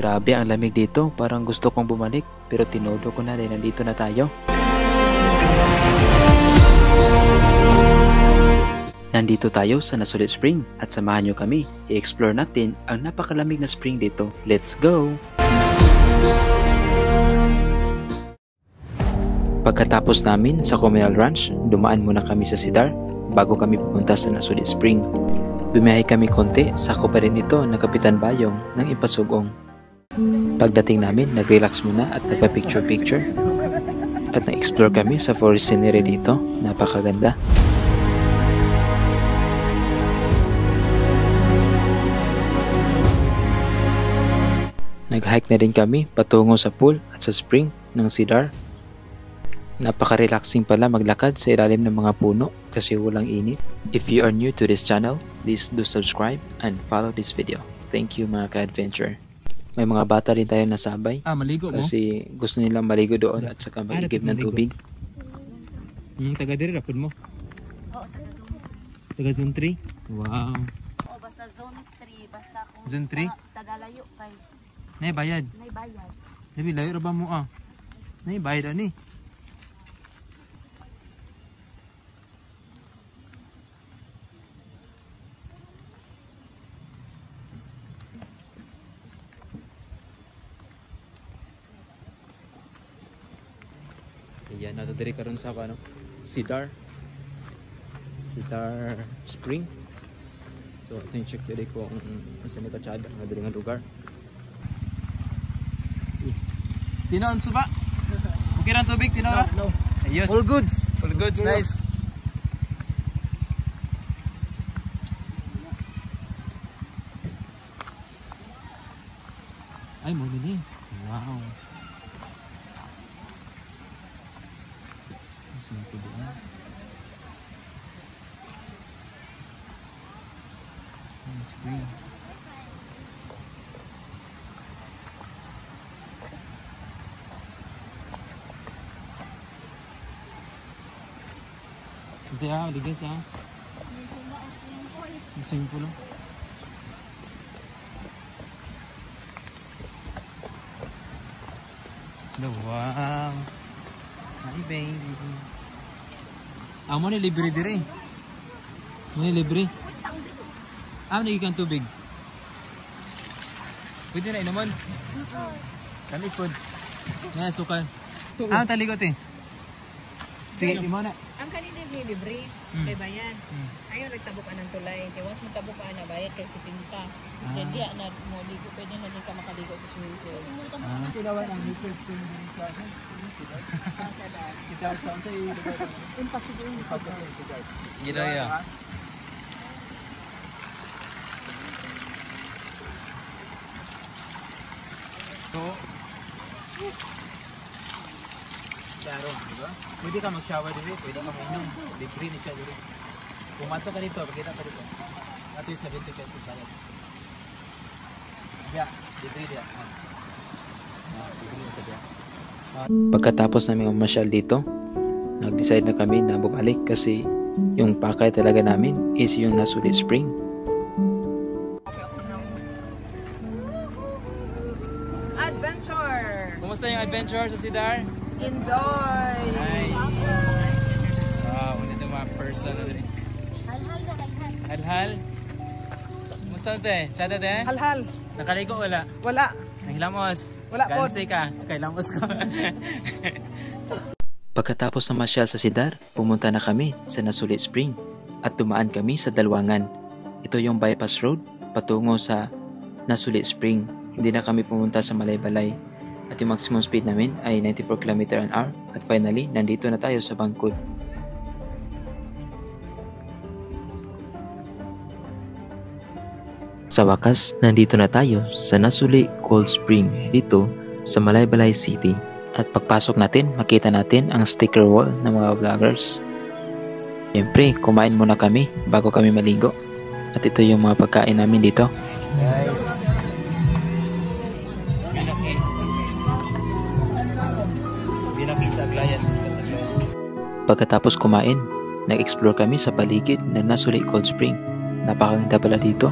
Grabe ang lamig dito, parang gusto kong bumalik pero tinodo ko na dahil nandito na tayo. Nandito tayo sa Nasulit Spring at samahan nyo kami. I-explore natin ang napakalamig na spring dito. Let's go! Pagkatapos namin sa Communal Ranch, dumaan muna kami sa Cedar bago kami pupunta sa Nasulit Spring. Bumiyahe kami konti, sako pa rin ito ng Kapitan Bayong ng Impasugong. Pagdating namin, nag-relax muna at nagpa-picture-picture. At na-explore kami sa forest scenery dito. Napakaganda. Nag-hike na rin kami patungo sa pool at sa spring ng Cedar. Napaka-relaxing pala maglakad sa ilalim ng mga puno kasi walang init. If you are new to this channel, please do subscribe and follow this video. Thank you mga ka-adventure. May mga bata rin tayo nasabay. Maligo mo? Kasi gusto nilang maligo doon at saka maigib ng tubig. Taga diri rapod mo? Oo, taga zone. Taga zone 3? Wow. Oo, basta zone 3. Basta kung Zone 3? Tagalayo kay Nay bayad. may bayad. Nabi layo ra ba mo Nay bayad ani. Ayan, natadiri karon sa Cedar Spring. So, ito yung check diri ko kung saan ni Kachada, nadiri nga lugar. Tinaon suba? Okay lang tubig, tinaon? No. Ayos. All goods. All goods, nice. Ay, mo ni. Wow. Sino ko doon? Spring. Hindi ligas swimming pool. Wow. Hi baby. Amo ni libre dire. Mo ni libre. Nagikan tubig. Pwede na inuman. Kamis pod. Nga sukan. Taligot eh. Sige, di mo na. Ang kanina libre, may bayan. Ayaw nagtabok ka ng tulay. Kaya once magtabok ka na bayad kay si Pinta. Hindi na mo ligo, pwede na din ka makaligo sa swimming pool. Tilawan ang liquid swimming pool. Kita sa unsa impossible. Gila ya. So, Sharon, diba? Pwede ka mag-shower dito, pwede ka mag-inom. Libre ni siya dito. Pumato ka dito, pakita ka dito. Ato yung 70 pesos bayad. Yeah, libre dia. Pagkatapos namin mamasyal dito, nag-decide na kami na bumalik kasi yung pakay talaga namin is yung Nasulit Spring. Adventure! Kumusta yung adventure sa Cedar? Enjoy! Nice! Wow, nito mga person na rin. Hal-hal? Kumusta ito eh? Chata ito eh? Hal-hal! Nakaligo wala? Wala! Nahilamos? Wala po. Gansay ka? Kailamos ko. Pagkatapos na masyal sa Cedar, pumunta na kami sa Nasulit Spring at dumaan kami sa Dalwangan. Ito yung bypass road patungo sa Nasulit Spring. Hindi na kami pumunta sa Malaybalay at yung maximum speed namin ay 94 km/h at finally, nandito na tayo sa Bangkod. Sa wakas, nandito na tayo sa Nasulit Cold Spring dito sa Malaybalay City. At pagpasok natin, makita natin ang sticker wall ng mga vloggers. Siyempre, kumain muna kami bago kami maligo. At ito yung mga pagkain namin dito. Guys. Bilaki sa Aglayan. Pagkatapos kumain, nag-explore kami sa paligid ng Nasulit Cold Spring. Napakaganda pala dito.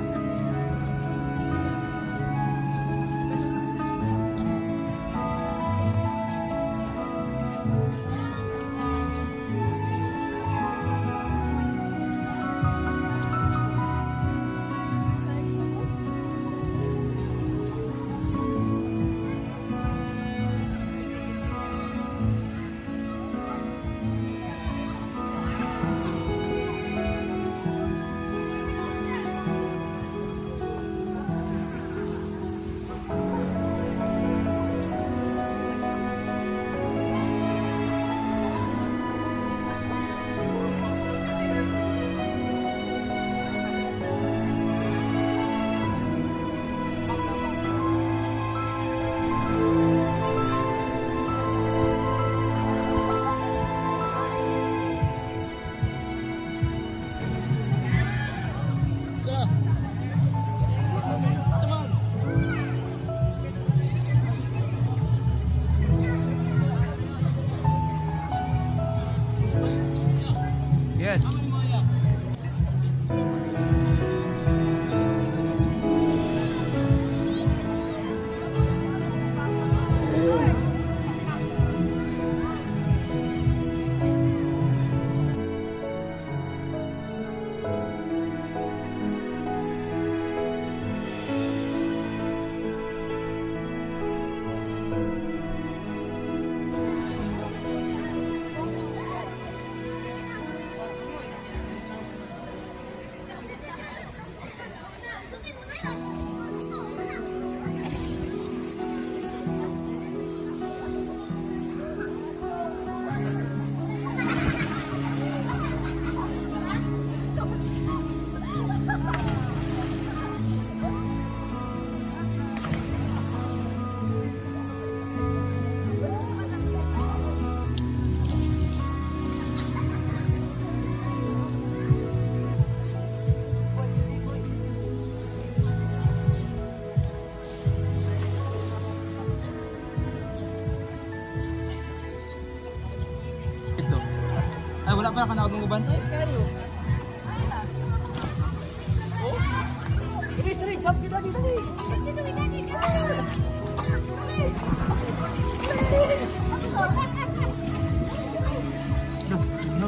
pa ka na akong uban. No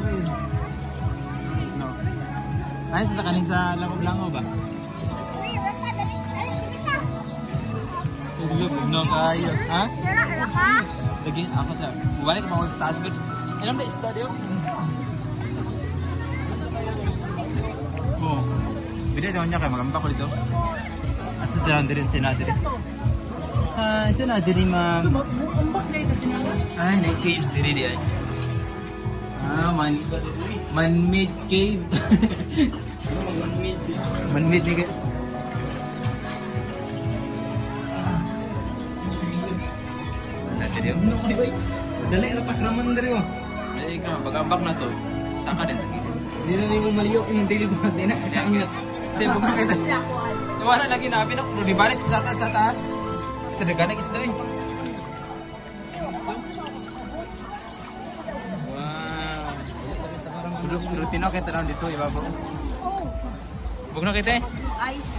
kayo. No. Ay, sa kaning sa langaw ba? No kayo. Ha? Lagi ako sa. Balik mo sa taas gud. Ilang ba studio? Oh. Bida daw niya kay magamba ko dito. Asa dalan din sa natin. Ah, ito na diri ma'am. Ay, na caves diri di ay. Ah, man-made cave. Man-made ni kayo. Wala diri. Dali na takraman diri oh. Dali ka, pag-ambak na to. Saka din tagilid. Hindi na nimo maliyo yung dili mo din na kanya. Di mo makita. Wala lagi nabi na kung dibalik sa taas. Tadaga na isda eh. Wow. Rutina kita lang dito, ibabaw. Bug na kita eh. Ice.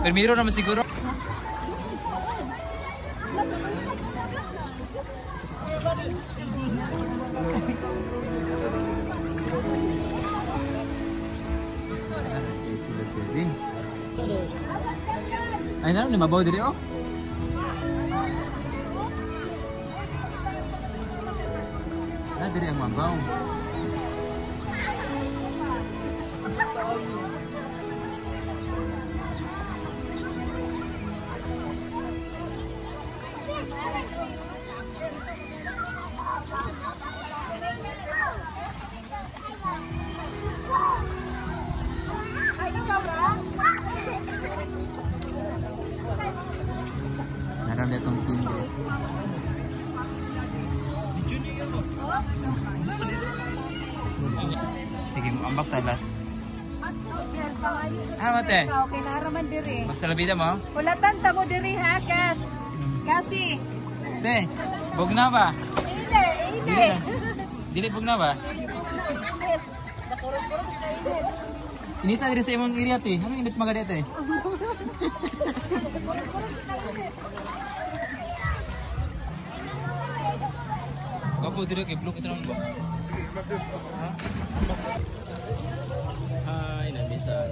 Permiro naman siguro. Ay na, mabaw diri oh. Ah, diri ang mabaw. Naram na itong team dito. Sige, ambak talas. Ah, mate. Okay, naraman diri. Basta labida mo? Ulatan ta mo diri ha, Kas. Kasi. Te, bug na ba? Dili na. Dili bug na ba? Inita diri sa imong area te. Ano init mga dito eh? Kapo diri kay blue kita lang ba? Hi,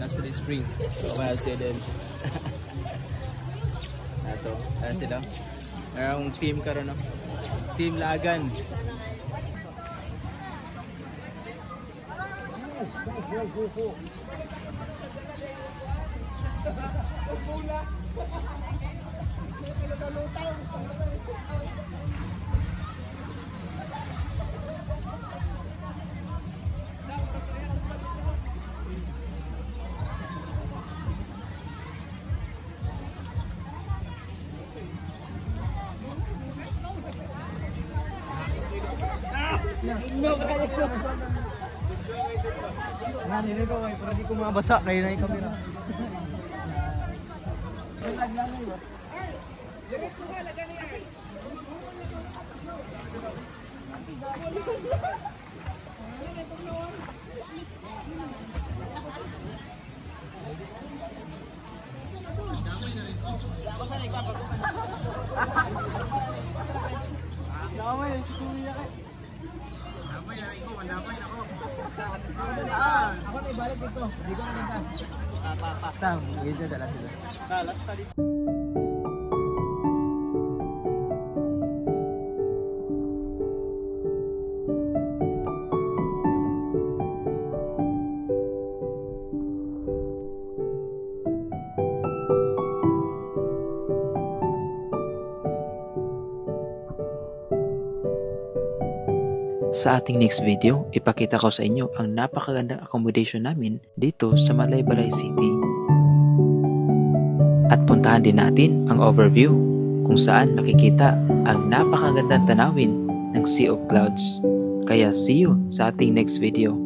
nasa the spring. Okay, see them. Ato, ayan sila. Mayroong team karon no. Team Lagan. Yan, ini ko ay para di ko mabasa kay na yung kamera. Ako na ibalik dito. Hindi ko na lintas. Tam, ganyan dala sila. Last study. Sa ating next video, ipakita ko sa inyo ang napakagandang accommodation namin dito sa Malaybalay City. At puntahan din natin ang overview kung saan makikita ang napakagandang tanawin ng Sea of Clouds. Kaya see you sa ating next video.